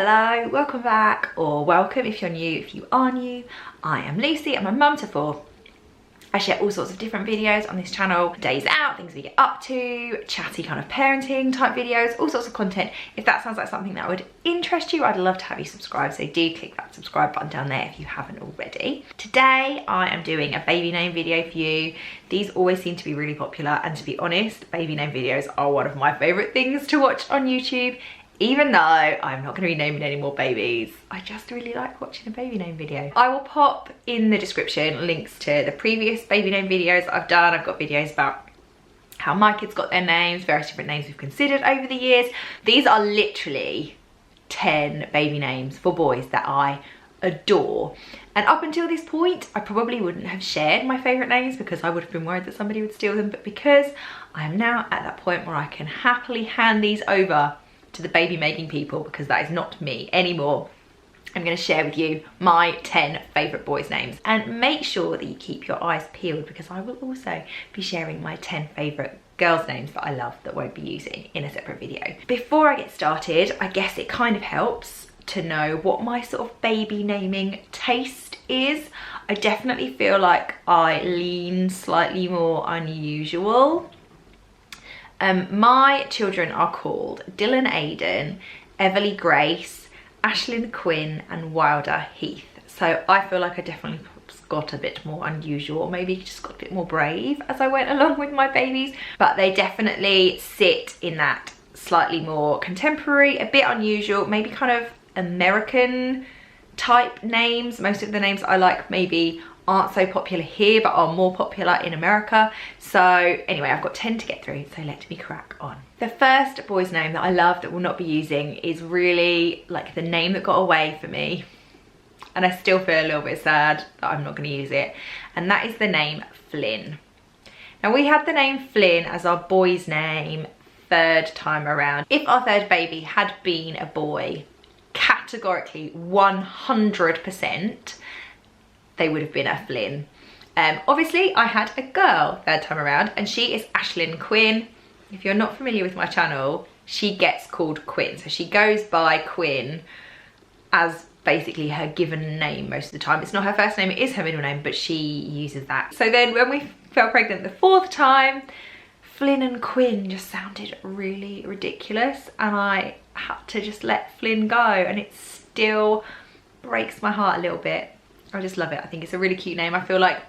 Hello, welcome back, or welcome if you're new. If you are new, I am Lucy, I'm a mum to 4. I share all sorts of different videos on this channel, days out, things we get up to, chatty kind of parenting type videos, all sorts of content. If that sounds like something that would interest you, I'd love to have you subscribe, so do click that subscribe button down there if you haven't already. Today I am doing a baby name video for you. These always seem to be really popular, and to be honest, baby name videos are one of my favourite things to watch on YouTube. Even though I'm not going to be naming any more babies, I just really like watching a baby name video. I will pop in the description links to the previous baby name videos I've done. I've got videos about how my kids got their names, various different names we've considered over the years. These are literally 10 baby names for boys that I adore. And up until this point, I probably wouldn't have shared my favourite names because I would have been worried that somebody would steal them. But because I am now at that point where I can happily hand these over to the baby making people, because that is not me anymore, I'm going to share with you my 10 favourite boys' names. And make sure that you keep your eyes peeled, because I will also be sharing my 10 favourite girls' names that I love that won't be using in a separate video. Before I get started, I guess it kind of helps to know what my sort of baby naming taste is. I definitely feel like I lean slightly more unusual. My children are called Dylan Haydn, Everly Grace, Ashlyn Quinn and Wylder Heath. So I feel like I definitely got a bit more unusual, or maybe just got a bit more brave as I went along with my babies. But they definitely sit in that slightly more contemporary, a bit unusual, maybe kind of American type names. Most of the names I like maybe aren't so popular here but are more popular in America. So anyway, I've got 10 to get through, so let me crack on. The first boy's name that I love that we'll not be using is really like the name that got away for me, and I still feel a little bit sad that I'm not going to use it, and that is the name Flynn. Now, we had the name Flynn as our boy's name third time around. If our third baby had been a boy, categorically 100% they would have been a Flynn. Obviously I had a girl third time around, and she is Ashlyn Quinn. If you're not familiar with my channel, she gets called Quinn, so she goes by Quinn as basically her given name most of the time. It's not her first name, it is her middle name, but she uses that. So then when we fell pregnant the fourth time, Flynn and Quinn just sounded really ridiculous, and I had to just let Flynn go, and it still breaks my heart a little bit. I just love it. I think it's a really cute name. I feel like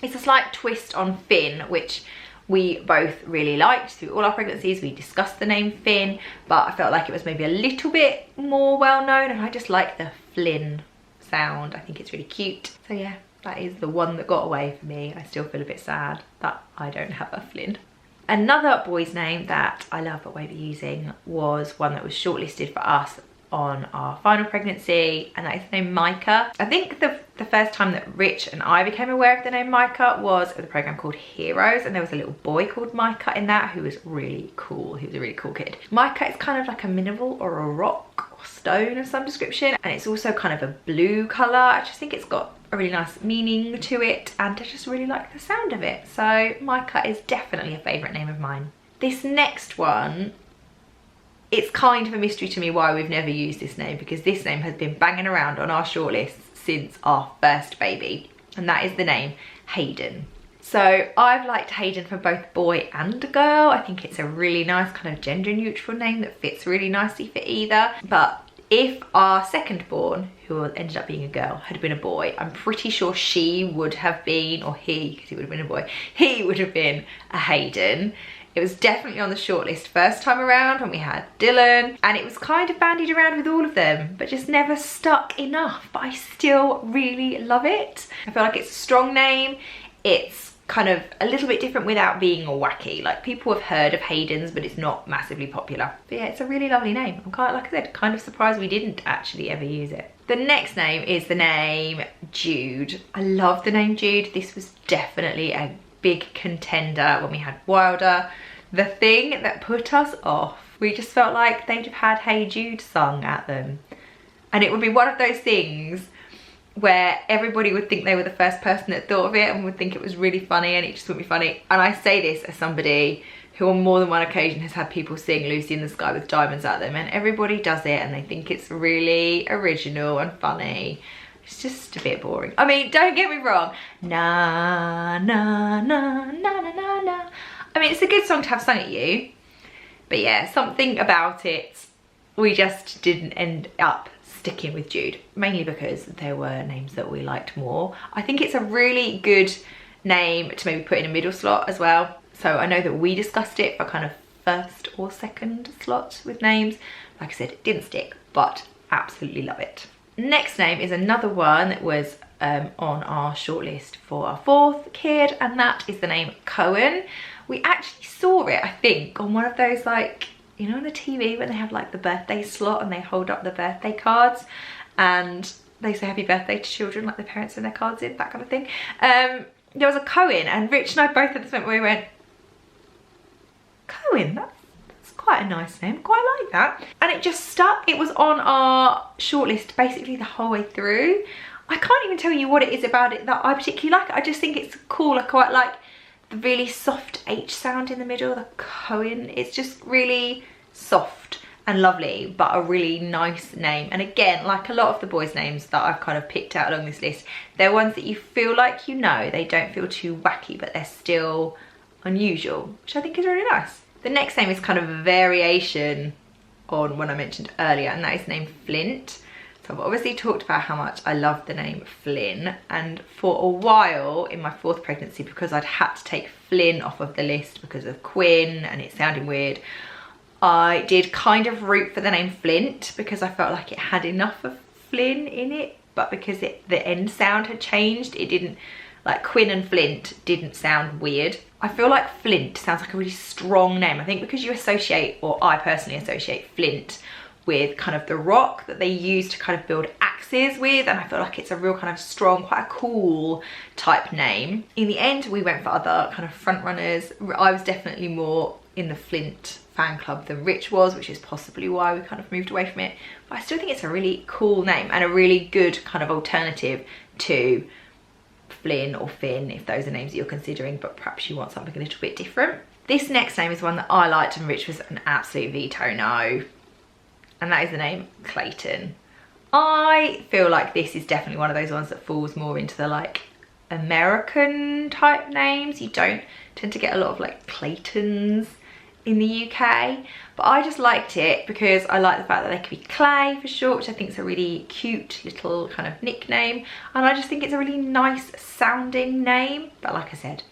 it's a slight twist on Finn, which we both really liked through all our pregnancies. We discussed the name Finn, but I felt like it was maybe a little bit more well known, and I just like the Flynn sound. I think it's really cute. So yeah, that is the one that got away for me. I still feel a bit sad that I don't have a Flynn. Another boy's name that I love but won't be using was one that was shortlisted for us on our final pregnancy, and that is the name Micah. I think the first time that Rich and I became aware of the name Micah was with a program called Heroes, and there was a little boy called Micah in that who was really cool. He was a really cool kid. Micah is kind of like a mineral or a rock or stone of some description, and it's also kind of a blue colour. I just think it's got a really nice meaning to it, and I just really like the sound of it. So Micah is definitely a favourite name of mine. This next one, it's kind of a mystery to me why we've never used this name, because this name has been banging around on our shortlist since our first baby, and that is the name Haydn. So I've liked Haydn for both boy and girl. I think it's a really nice kind of gender neutral name that fits really nicely for either. But if our second born, who ended up being a girl, had been a boy, I'm pretty sure she would have been, or he, because he would have been a boy, he would have been a Haydn. It was definitely on the shortlist first time around when we had Dylan, and it was kind of bandied around with all of them, but just never stuck enough. But I still really love it. I feel like it's a strong name. It's kind of a little bit different without being wacky. Like, people have heard of Haydn's, but it's not massively popular. But yeah, it's a really lovely name. I'm kind of, like I said, kind of surprised we didn't actually ever use it. The next name is the name Jude. I love the name Jude. This was definitely a big contender when we had Wylder. The thing that put us off, we just felt like they'd have had Hey Jude sung at them, and it would be one of those things where everybody would think they were the first person that thought of it and would think it was really funny, and it just wouldn't be funny. And I say this as somebody who on more than one occasion has had people sing Lucy in the Sky with Diamonds at them, and everybody does it and they think it's really original and funny. It's just a bit boring. I mean, don't get me wrong. Na, na, na, na, na, na, na. I mean, it's a good song to have sung at you. But yeah, something about it, we just didn't end up sticking with Jude. Mainly because there were names that we liked more. I think it's a really good name to maybe put in a middle slot as well. So I know that we discussed it for kind of first or second slot with names. Like I said, it didn't stick, but absolutely love it. Next name is another one that was on our shortlist for our fourth kid, and that is the name Cohen. We actually saw it, I think, on one of those, like, you know, on the TV when they have like the birthday slot and they hold up the birthday cards and they say happy birthday to children, like the parents send their cards in, that kind of thing. There was a Cohen, and Rich and I both at this moment we went, Cohen, that's quite a nice name, quite like that. And it just stuck. It was on our shortlist basically the whole way through. I can't even tell you what it is about it that I particularly like. I just think it's cool. I quite like the really soft H sound in the middle, the Cohen. It's just really soft and lovely, but a really nice name. And again, like a lot of the boys' names that I've kind of picked out along this list, they're ones that you feel like you know. They don't feel too wacky, but they're still unusual, which I think is really nice. The next name is kind of a variation on one I mentioned earlier, and that is named Flint. So I've obviously talked about how much I love the name Flynn, and for a while in my fourth pregnancy, because I'd had to take Flynn off of the list because of Quinn and it sounding weird, I did kind of root for the name Flint because I felt like it had enough of Flynn in it, but because the end sound had changed, it didn't, like Quinn and Flint didn't sound weird. I feel like Flint sounds like a really strong name. I think because you associate, or I personally associate Flint with kind of the rock that they use to kind of build axes with, and I feel like it's a real kind of strong, quite a cool type name. In the end, we went for other kind of front runners. I was definitely more in the Flint fan club than Rich was, which is possibly why we kind of moved away from it. But I still think it's a really cool name and a really good kind of alternative to Flynn or Finn, if those are names that you're considering, but perhaps you want something a little bit different. This next name is one that I liked and Rich was an absolute veto no, and that is the name Clayton. I feel like this is definitely one of those ones that falls more into the like American type names. You don't tend to get a lot of like Claytons in the UK, but I just liked it because I like the fact that they could be Clay for short, which I think is a really cute little kind of nickname, and I just think it's a really nice sounding name. But like I said,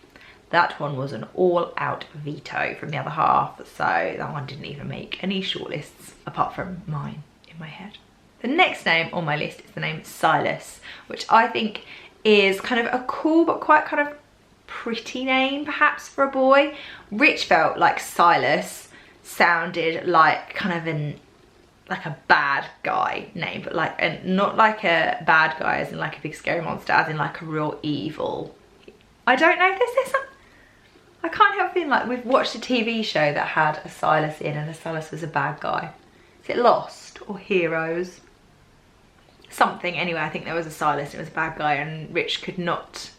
that one was an all-out veto from the other half, so that one didn't even make any shortlists apart from mine in my head. The next name on my list is the name Silas, which I think is kind of a cool but quite kind of pretty name perhaps for a boy. Rich felt like Silas sounded like kind of like a bad guy name, but like, and not like a bad guy as in like a big scary monster, as in like a real evil. I don't know if this is I can't help feeling like we've watched a TV show that had a Silas in, and the Silas was a bad guy. Is it Lost or Heroes? Something. Anyway, I think there was a Silas and it was a bad guy, and Rich could not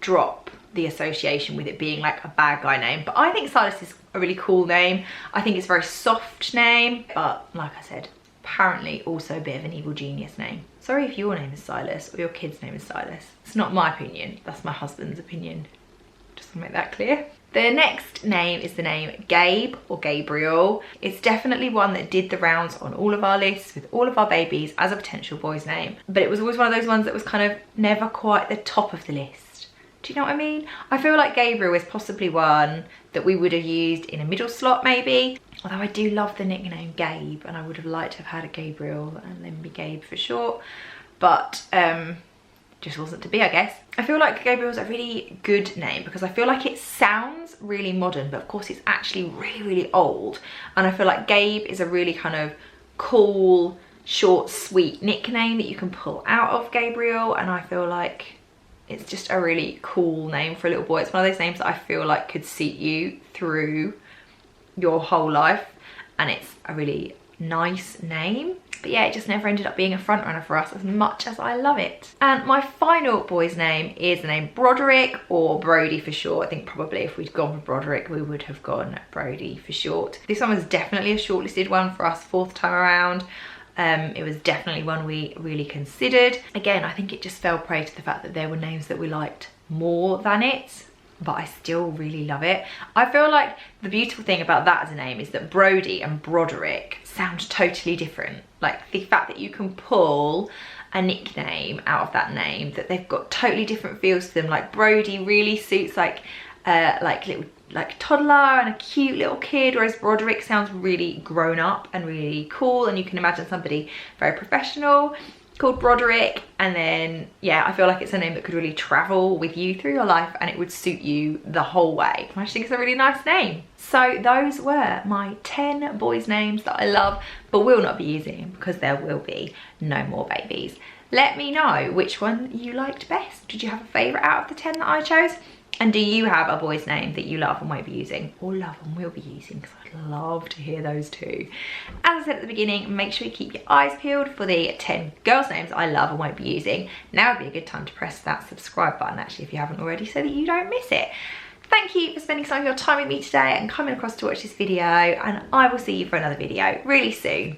drop the association with it being like a bad guy name. But I think Silas is a really cool name. I think it's a very soft name, but like I said, apparently also a bit of an evil genius name. Sorry if your name is Silas or your kid's name is Silas. It's not my opinion, that's my husband's opinion. Just to make that clear. The next name is the name Gabe or Gabriel. It's definitely one that did the rounds on all of our lists with all of our babies as a potential boy's name, but it was always one of those ones that was kind of never quite the top of the list. Do you know what I mean? I feel like Gabriel is possibly one that we would have used in a middle slot maybe, although I do love the nickname Gabe and I would have liked to have had a Gabriel and then be Gabe for short, but just wasn't to be, I guess. I feel like Gabriel's a really good name because I feel like it sounds really modern, but of course it's actually really, really old. And I feel like Gabe is a really kind of cool, short, sweet nickname that you can pull out of Gabriel. And I feel like it's just a really cool name for a little boy. It's one of those names that I feel like could suit you through your whole life. And it's a really nice name. But yeah, it just never ended up being a front runner for us as much as I love it. And my final boy's name is the name Broderick, or Brody for short. I think probably if we'd gone for Broderick, we would have gone Brody for short. This one was definitely a shortlisted one for us 4th time around. It was definitely one we really considered. Again, I think it just fell prey to the fact that there were names that we liked more than it, but I still really love it. I feel like the beautiful thing about that as a name is that Brody and Broderick sound totally different. Like the fact that you can pull a nickname out of that name, that they've got totally different feels to them. Like Brody really suits like little toddler and a cute little kid, whereas Broderick sounds really grown up and really cool, and you can imagine somebody very professional called Broderick. And then yeah, I feel like it's a name that could really travel with you through your life and it would suit you the whole way. I just think it's a really nice name. So those were my 10 boys' names that I love but will not be using because there will be no more babies. Let me know which one you liked best. Did you have a favourite out of the 10 that I chose? And do you have a boy's name that you love and won't be using, or love and will be using? Because I'd love to hear those too. As I said at the beginning, make sure you keep your eyes peeled for the 10 girls' names I love and won't be using. Now would be a good time to press that subscribe button, actually, if you haven't already, so that you don't miss it. Thank you for spending some of your time with me today and coming across to watch this video, and I will see you for another video really soon.